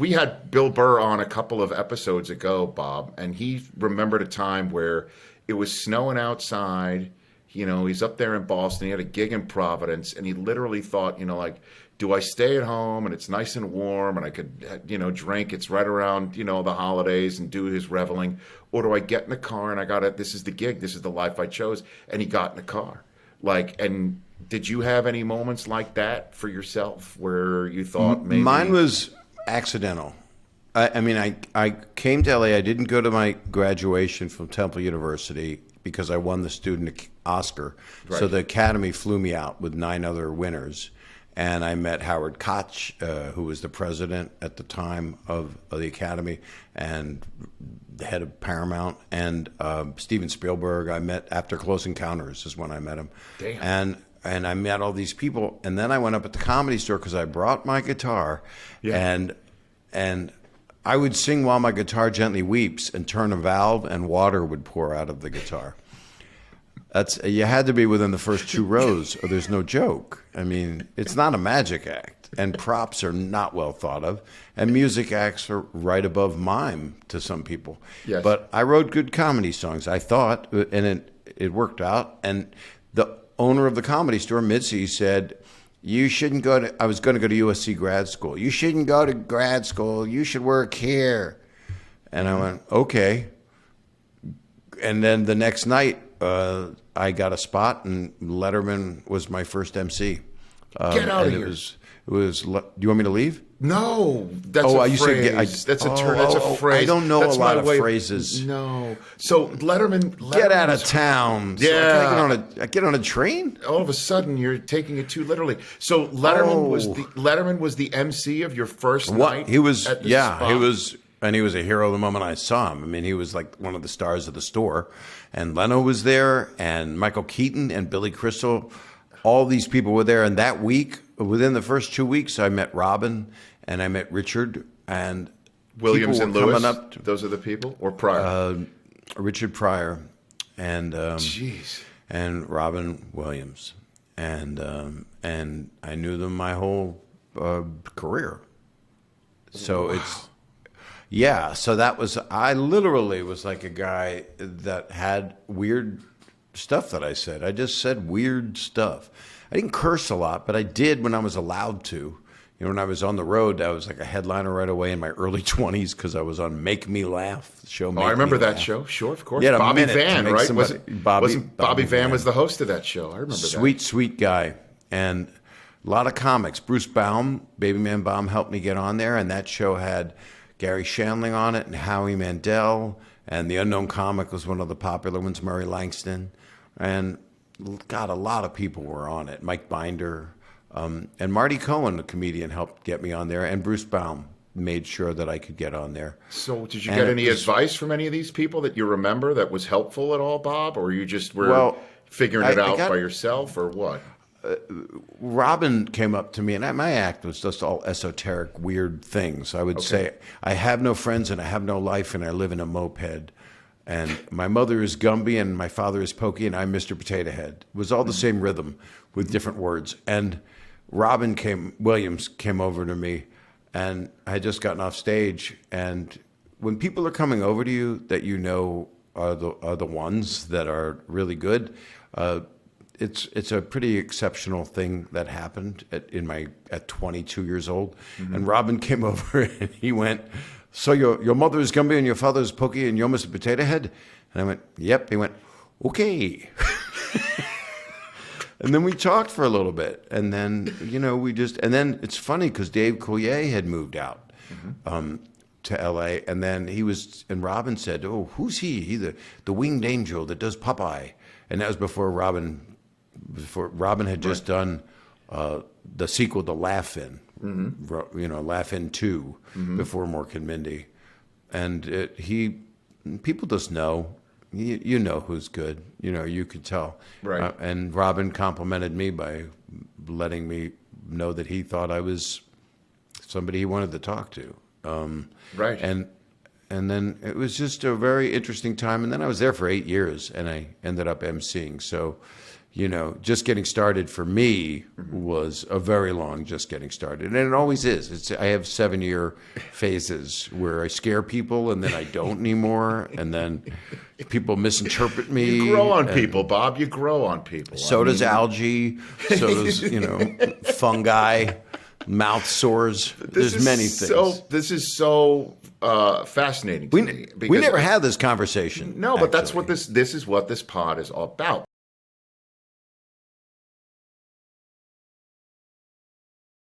We had Bill Burr on a couple of episodes ago, Bob, and he remembered a time where it was snowing outside. You know, he's up there in Boston. He had a gig in Providence, and he literally thought, you know, like, do I stay at home and it's nice and warm and I could, you know, drink? It's right around, you know, the holidays and do his reveling. Or do I get in the car and this is the gig. This is the life I chose. And he got in the car. Like, and did you have any moments like that for yourself where you thought maybe? Mine was accidental. I mean, I came to LA. I didn't go to my graduation from Temple University because I won the student Oscar. Right. So the Academy flew me out with 9 other winners. And I met Howard Koch, who was the president at the time of the Academy and the head of Paramount, and Steven Spielberg. I met after Close Encounters is when I met him. Damn. And I met all these people. And then I went up at the Comedy Store because I brought my guitar. Yeah. And I would sing While My Guitar Gently Weeps and turn a valve and water would pour out of the guitar. You had to be within the first 2 rows or there's no joke. I mean, it's not a magic act, and props are not well thought of, and music acts are right above mime to some people. Yes. But I wrote good comedy songs, I thought, and it worked out. And the owner of the Comedy Store, Mitzi, said, you shouldn't go to, I was going to go to USC grad school. You shouldn't go to grad school. You should work here. And I went, okay. And then the next night, I got a spot, and Letterman was my first MC. Get out of here! It was. Do you want me to leave? No, that's a phrase. That's a phrase. I don't know a lot of phrases. No. So Letterman get out of town. Yeah. So I get on a train. All of a sudden, you're taking it too literally. So Letterman was the MC of your first night. He was. At the spot? He was. And he was a hero the moment I saw him. I mean, he was like one of the stars of the store. And Leno was there, and Michael Keaton and Billy Crystal. All these people were there. And that week, within the first 2 weeks, I met Robin and I met Richard and Williams and Lewis. Those are the people, or Pryor? Richard Pryor and and Robin Williams, and I knew them my whole career. So it's. Yeah, so I literally was like a guy that had weird stuff that I said. I just said weird stuff. I didn't curse a lot, but I did when I was allowed to. You know, when I was on the road, I was like a headliner right away in my early 20s because I was on Make Me Laugh, the show. I remember that show. Sure, of course. Yeah, Bobby Van, right? Bobby Van was the host of that show. I remember that. Sweet guy. And a lot of comics. Bruce Baum, Baby Man Baum, helped me get on there, and that show had Gary Shandling on it, and Howie Mandel, and the unknown comic was one of the popular ones, Murray Langston, and God, a lot of people were on it. Mike Binder, and Marty Cohen, the comedian, helped get me on there, and Bruce Baum made sure that I could get on there. So, did you get any advice from any of these people that you remember that was helpful at all, Bob, or you just were figuring it out by yourself, or what? Robin came up to me, and my act was just all esoteric, weird things. I would say, I have no friends, and I have no life, and I live in a moped. And my mother is Gumby, and my father is Pokey, and I'm Mr. Potato Head. It was all the same rhythm with different words. And Williams came over to me, and I had just gotten off stage. And when people are coming over to you that you know are the ones that are really good, it's a pretty exceptional thing that happened at 22 years old. Mm-hmm. And Robin came over and he went, so your mother is Gumby and your father is Pokey and you're Mr. Potato Head? And I went, yep. He went, okay. And then we talked for a little bit. And then, and then it's funny because Dave Coulier had moved out to L.A. And then and Robin said, oh, who's he? He the winged angel that does Popeye. And that was before Robin had just done the sequel to Laugh-In, Laugh-In 2 before Mork and Mindy. And people just know, you know who's good. You could tell. Right. And Robin complimented me by letting me know that he thought I was somebody he wanted to talk to. Right. And then it was just a very interesting time. And then I was there for 8 years, and I ended up emceeing. So, just getting started for me was a very long just getting started. And it always is. I have 7-year phases where I scare people and then I don't anymore. And then people misinterpret me. You grow on people, Bob. You grow on people. So does algae. So does, fungi, mouth sores. There's many things. This is so fascinating to me. We never had this conversation. No, but that's what this is what this pod is all about.